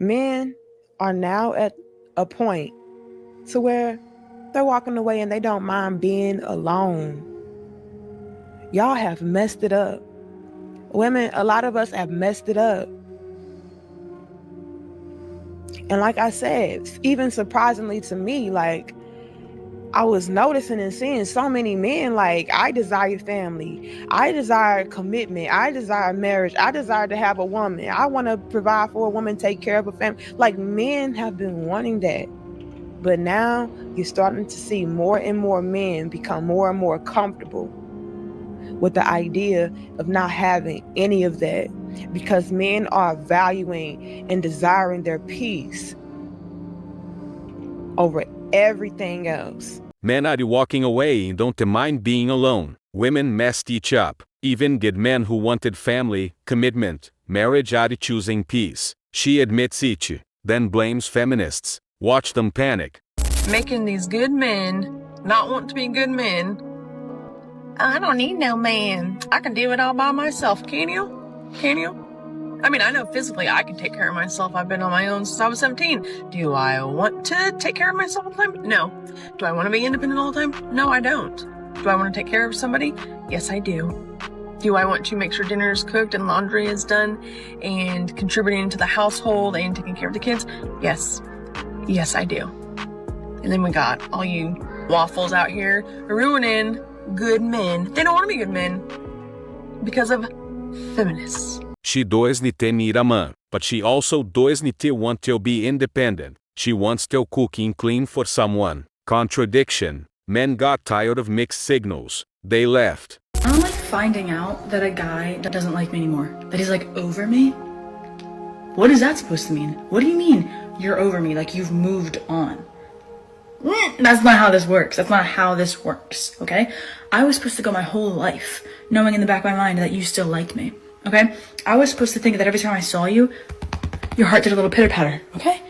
Men are now at a point to where they're walking away and they don't mind being alone. Y'all have messed it up. Women, a lot of us have messed it up. And like I said, even surprisingly to me, like, I was noticing and seeing so many men, like, I desire family. I desire commitment. I desire marriage. I desire to have a woman. I want to provide for a woman, take care of a family. Like, men have been wanting that. But now you're starting to see more and more men become more and more comfortable with the idea of not having any of that, because men are valuing and desiring their peace over everything else. Men are walking away and don't mind being alone. Women messed each up. Even good men who wanted family, commitment, marriage are choosing peace. She admits it, then blames feminists. Watch them panic. Making these good men not want to be good men. I don't need no man. I can do it all by myself. Can you? Can you? I mean, I know physically I can take care of myself. I've been on my own since I was 17. Do I want to take care of myself all the time? No. Do I want to be independent all the time? No, I don't. Do I want to take care of somebody? Yes, I do. Do I want to make sure dinner is cooked and laundry is done and contributing to the household and taking care of the kids? Yes. Yes, I do. And then we got all you waffles out here ruining good men. They don't want to be good men because of feminists. She doesn't need a man, but she also doesn't want to be independent. She wants to cook and clean for someone. Contradiction. Men got tired of mixed signals. They left. I don't like finding out that a guy doesn't like me anymore. That he's like over me. What is that supposed to mean? What do you mean you're over me? Like you've moved on? That's not how this works. That's not how this works, okay? I was supposed to go my whole life knowing in the back of my mind that you still like me, okay? I was supposed to think that every time I saw you, your heart did a little pitter-patter, okay?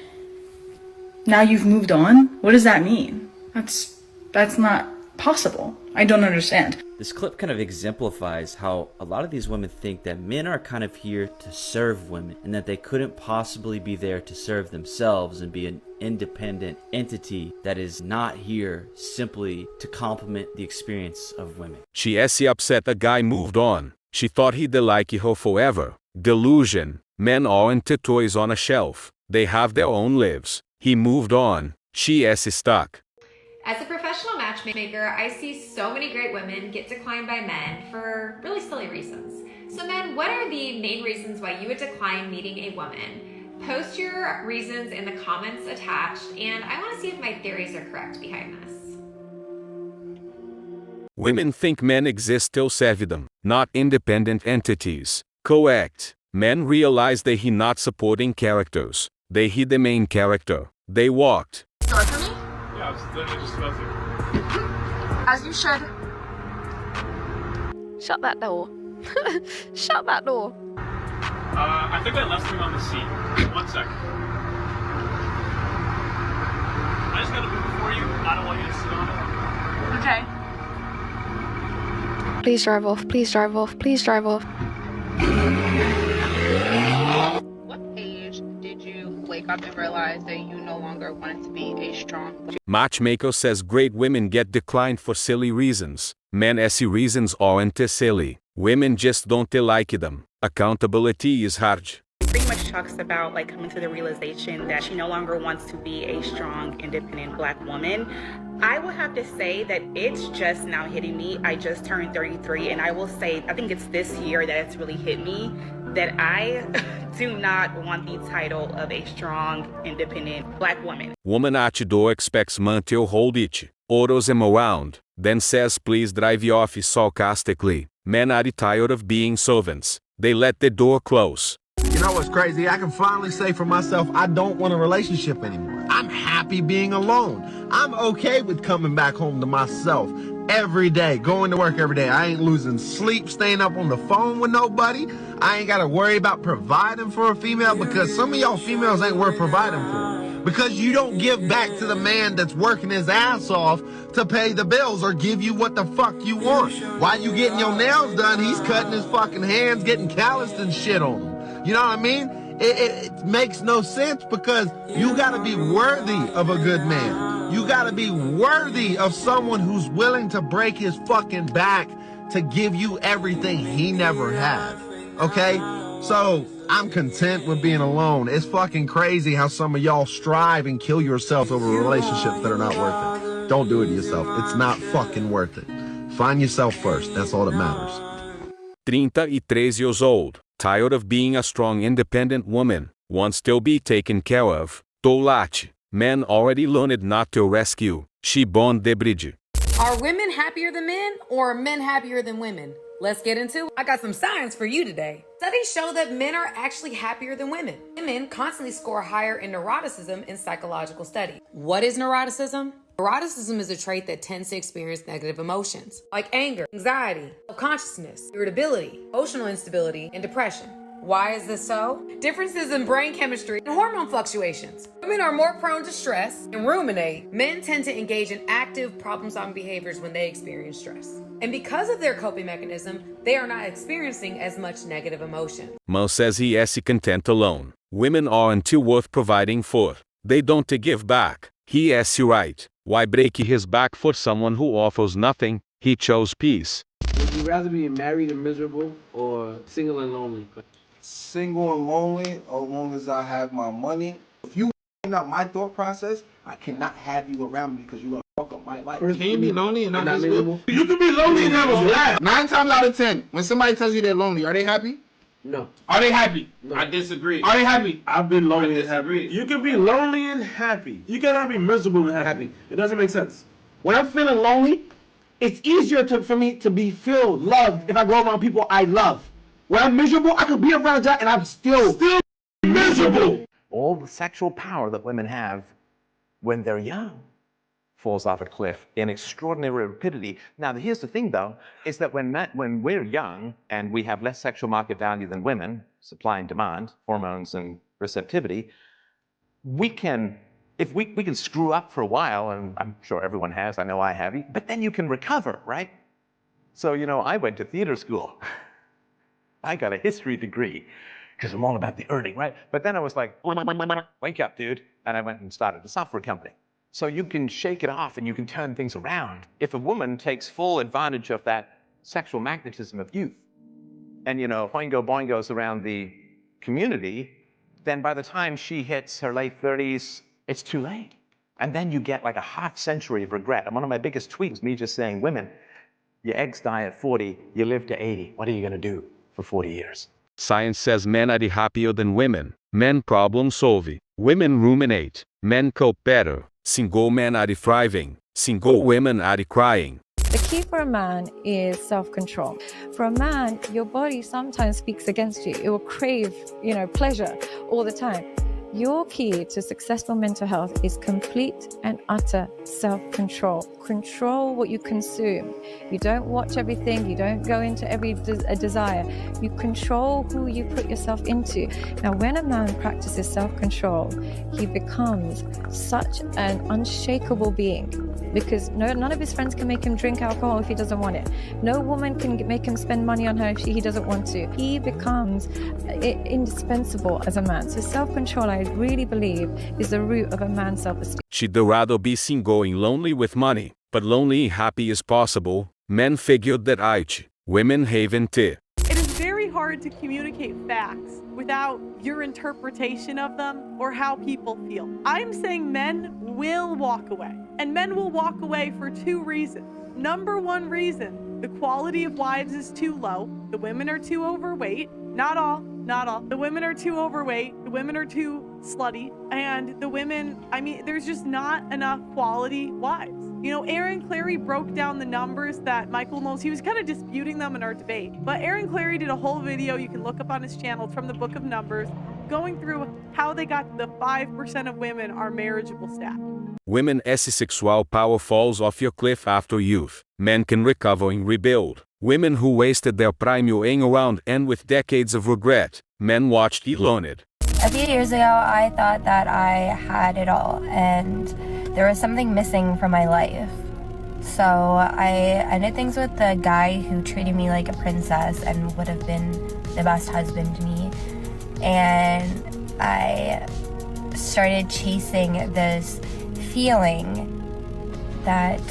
Now you've moved on? What does that mean? That's not possible. I don't understand. This clip kind of exemplifies how a lot of these women think that men are kind of here to serve women and that they couldn't possibly be there to serve themselves and be an independent entity that is not here simply to complement the experience of women. She is upset the guy moved on. She thought he'd like her forever. Delusion. Men aren't toys on a shelf. They have their own lives. He moved on. She is stuck. As a professional matchmaker, I see so many great women get declined by men for really silly reasons. So men, what are the main reasons why you would decline meeting a woman? Post your reasons in the comments attached, and I want to see if my theories are correct behind this. Women think men exist to serve them, not independent entities. Correct. Men realize they he not supporting characters. They he the main character. They walked. Start for me? Yeah, I was literally just about to. As you should. Shut that door. Shut that door. I think I left him on the seat. 1 second. I just gotta move it for you. I don't want you to sit on it. Okay. Please drive off. Please drive off. Please drive off. What age did you wake up and realize that you no longer wanted to be a strong? Matchmaker says great women get declined for silly reasons. Men see reasons aren't silly. Women just don't like them. Accountability is hard. Pretty much talks about like coming to the realization that she no longer wants to be a strong, independent Black woman. I will have to say that it's just now hitting me. I just turned 33, and I will say, I think it's this year that it's really hit me that I do not want the title of a strong, independent Black woman. Woman at door expects man to hold it, orders him around, then says please drive you off sarcastically. Men are tired of being servants. They let the door close. You know what's crazy? I can finally say for myself, I don't want a relationship anymore. I'm happy being alone. I'm okay with coming back home to myself every day, going to work every day. I ain't losing sleep, staying up on the phone with nobody. I ain't got to worry about providing for a female, because some of y'all females ain't worth providing for. Because you don't give back to the man that's working his ass off to pay the bills or give you what the fuck you want. While you getting your nails done, he's cutting his fucking hands, getting calloused and shit on them. You know what I mean? It makes no sense because you got to be worthy of a good man. You got to be worthy of someone who's willing to break his fucking back to give you everything he never had. Okay? So I'm content with being alone. It's fucking crazy how some of y'all strive and kill yourselves over relationships that are not worth it. Don't do it to yourself. It's not fucking worth it. Find yourself first. That's all that matters. 33 years old, tired of being a strong independent woman, wants to be taken care of. Tolate, men already learned not to rescue. She bond de bridge. Are women happier than men or are men happier than women? Let's get into it. I got some science for you today. Studies show that men are actually happier than women. Women constantly score higher in neuroticism in psychological studies. What is neuroticism? Neuroticism is a trait that tends to experience negative emotions like anger, anxiety, self-consciousness, irritability, emotional instability, and depression. Why is this so? Differences in brain chemistry and hormone fluctuations. Women are more prone to stress and ruminate. Men tend to engage in active problem-solving behaviors when they experience stress. And because of their coping mechanism, they are not experiencing as much negative emotion. Man says he is content alone. Women aren't too worth providing for. They don't give back. He is right. Why break his back for someone who offers nothing? He chose peace. Would you rather be married and miserable or single and lonely? Single and lonely, as long as I have my money. If you not my thought process, I cannot have you around me because you're gonna fuck up my life. Can you be lonely and not miserable? You can be lonely and never laugh. 9 times out of 10, when somebody tells you they're lonely, are they happy? No. Are they happy? No. I disagree. Are they happy? I've been lonely and happy. You can be lonely and happy. You cannot be miserable and happy. It doesn't make sense. When I'm feeling lonely, it's easier for me to be feel loved if I go around people I love. When I'm miserable, I could be around that and I'm still miserable. All the sexual power that women have when they're young falls off a cliff in extraordinary rapidity. Now, here's the thing, though, is that when we're young and we have less sexual market value than women, supply and demand, hormones and receptivity, we can screw up for a while, and I'm sure everyone has, I know I have, but then you can recover, right? So, I went to theater school. I got a history degree because I'm all about the earning, right? But then I was like, wake up, dude. And I went and started a software company. So you can shake it off and you can turn things around. If a woman takes full advantage of that sexual magnetism of youth and, boingo boingos around the community, then by the time she hits her late 30s, it's too late. And then you get like a half century of regret. And one of my biggest tweets, me just saying, women, your eggs die at 40, you live to 80. What are you going to do for 40 years? Science says men are happier than women. Men problem solve. Women ruminate. Men cope better. Single men are thriving. Single women are crying. The key for a man is self-control. For a man, your body sometimes speaks against you. It will crave, pleasure all the time. Your key to successful mental health is complete and utter self-control. Control what you consume. You don't watch everything. You don't go into every desire. You control who you put yourself into. Now, when a man practices self-control, he becomes such an unshakable being because none of his friends can make him drink alcohol if he doesn't want it. No woman can make him spend money on her if he doesn't want to. He becomes indispensable as a man. So self-control, I really believe, is the root of a man's self-esteem. She'd rather be single and lonely with money, but lonely and happy is possible. Men figured that out. Women haven't. It is very hard to communicate facts without your interpretation of them or how people feel. I'm saying men will walk away, and men will walk away for 2 reasons. Number 1 reason, the quality of wives is too low. The women are too overweight. Not all. The women are too overweight. The women are too slutty. And the women, there's just not enough quality wives. Aaron Clarey broke down the numbers that Michael Knowles, he was kind of disputing them in our debate. But Aaron Clarey did a whole video you can look up on his channel from the Book of Numbers, going through how they got the 5% of women are marriageable stat. Women's sexual power falls off your cliff after youth. Men can recover and rebuild. Women who wasted their prime hang around and with decades of regret. Men watched and learned. A few years ago, I thought that I had it all, and there was something missing from my life. So I ended things with a guy who treated me like a princess and would have been the best husband to me. and I started chasing this feeling that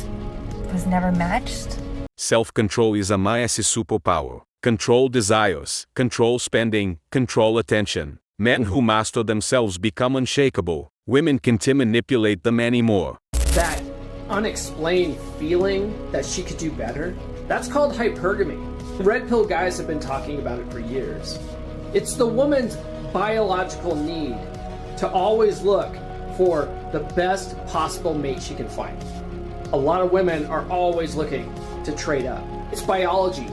was never matched. Self-control is a massive superpower. Control desires, control spending, control attention. Men who master themselves become unshakable. Women can't manipulate them anymore. That unexplained feeling that she could do better, that's called hypergamy. Red pill guys have been talking about it for years. It's the woman's biological need to always look for the best possible mate she can find. A lot of women are always looking to trade up. It's biology,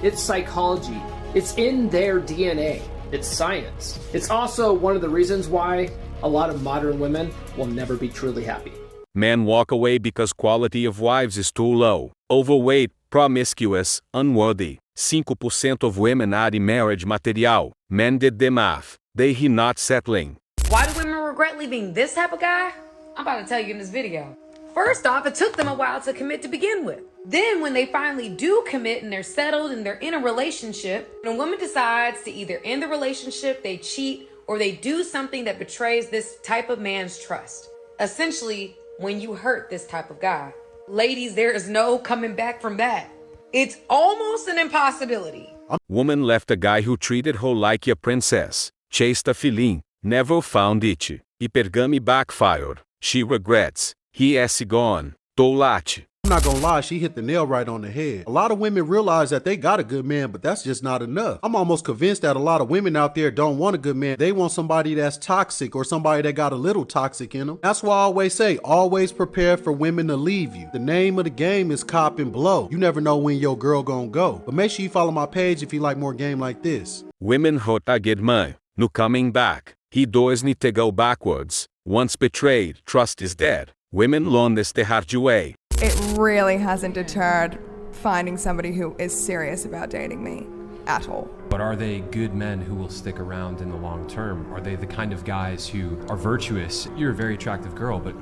it's psychology, it's in their DNA, it's science. It's also one of the reasons why a lot of modern women will never be truly happy. Men walk away because quality of wives is too low. Overweight, promiscuous, unworthy. 5% of women are in marriage material. Men did the math. They not settling. Why do women regret leaving this type of guy? I'm about to tell you in this video. First off, it took them a while to commit to begin with. Then when they finally do commit and they're settled and they're in a relationship, and a woman decides to either end the relationship, they cheat, or they do something that betrays this type of man's trust. Essentially, when you hurt this type of guy, ladies, there is no coming back from that. It's almost an impossibility. Woman left a guy who treated her like a princess, chased a feeling, never found it. Hypergamy backfired. She regrets. He is gone. Tolate. I'm not gonna lie, she hit the nail right on the head. A lot of women realize that they got a good man, but that's just not enough. I'm almost convinced that a lot of women out there don't want a good man. They want somebody that's toxic or somebody that got a little toxic in them. That's why I always say, always prepare for women to leave you. The name of the game is cop and blow. You never know when your girl gonna go. But make sure you follow my page if you like more game like this. Women hurt a good man. No coming back. He does need to go backwards. Once betrayed, trust is dead. Women learn this the hard way. It really hasn't deterred finding somebody who is serious about dating me at all. But are they good men who will stick around in the long term? Are they the kind of guys who are virtuous? You're a very attractive girl, but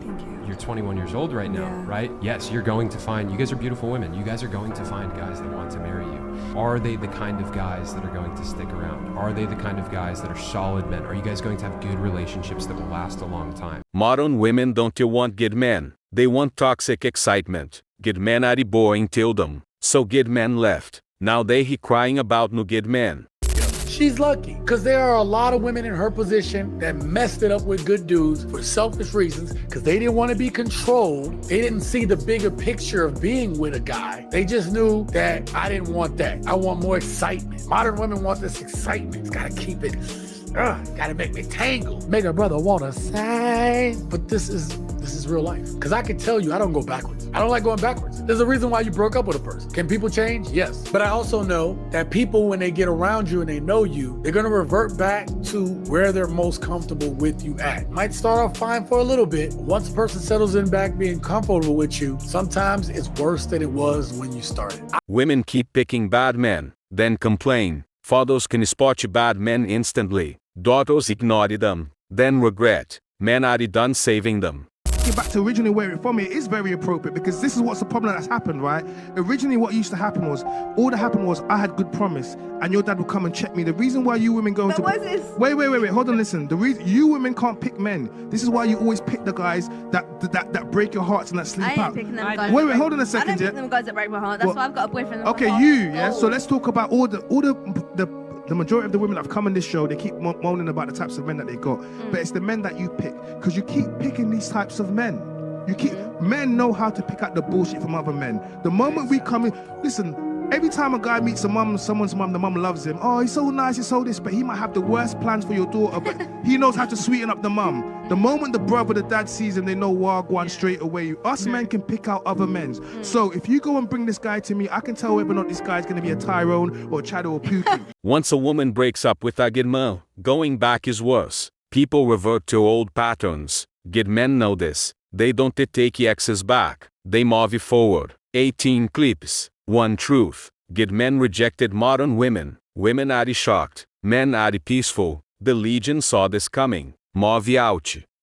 you're 21 years old right now, right? Yes, you're going to find, you guys are beautiful women. You guys are going to find guys that want to marry you. Are they the kind of guys that are going to stick around? Are they the kind of guys that are solid men? Are you guys going to have good relationships that will last a long time? Modern women don't want good men. They want toxic excitement. Good men are boring till them. So good men left. Now they crying about no good men. She's lucky, because there are a lot of women in her position that messed it up with good dudes for selfish reasons, because they didn't want to be controlled. They didn't see the bigger picture of being with a guy. They just knew that I didn't want that. I want more excitement. Modern women want this excitement. It's gotta keep it, gotta make me tangle. Make a brother want to sign. But this is real life. Because I can tell you, I don't go backwards. I don't like going backwards. There's a reason why you broke up with a person. Can people change? Yes. But I also know that people, when they get around you and they know you, they're going to revert back to where they're most comfortable with you at. Might start off fine for a little bit. Once a person settles in back being comfortable with you, sometimes it's worse than it was when you started. Women keep picking bad men, then complain. Fathers can spot bad men instantly. Daughters ignore them, then regret. Men are done saving them. Get back to originally where it from, it is very appropriate, because this is what's the problem that's happened, right? Originally what used to happen was, all that happened was I had good promise and your dad would come and check me. The reason why you women go into... Wait, hold on, listen. The reason you women can't pick men. This is why you always pick the guys that break your hearts and that sleep out. I ain't picking them guys. Wait, hold on a second. I don't pick them guys that break my heart. That's why I've got a boyfriend. Okay, so let's talk about all the majority of the women that have come on this show, they keep moaning about the types of men that they got. But it's the men that you pick, because you keep picking these types of men. Men know how to pick out the bullshit from other men. The moment we come in, listen, every time a guy meets someone's mum, the mum loves him. Oh, he's so nice, he's so this, but he might have the worst plans for your daughter, but he knows how to sweeten up the mum. The moment the brother, the dad sees him, they know Wagwan straight away. Us men can pick out other men. So if you go and bring this guy to me, I can tell whether or not this guy's going to be a Tyrone or a Chad or a Pookie. Once a woman breaks up with a good man, going back is worse. People revert to old patterns. Good men know this. They don't take exes back. They move forward. 18 clips. One truth. Good men rejected modern women. Women are shocked. Men are peaceful. The Legion saw this coming. Move out.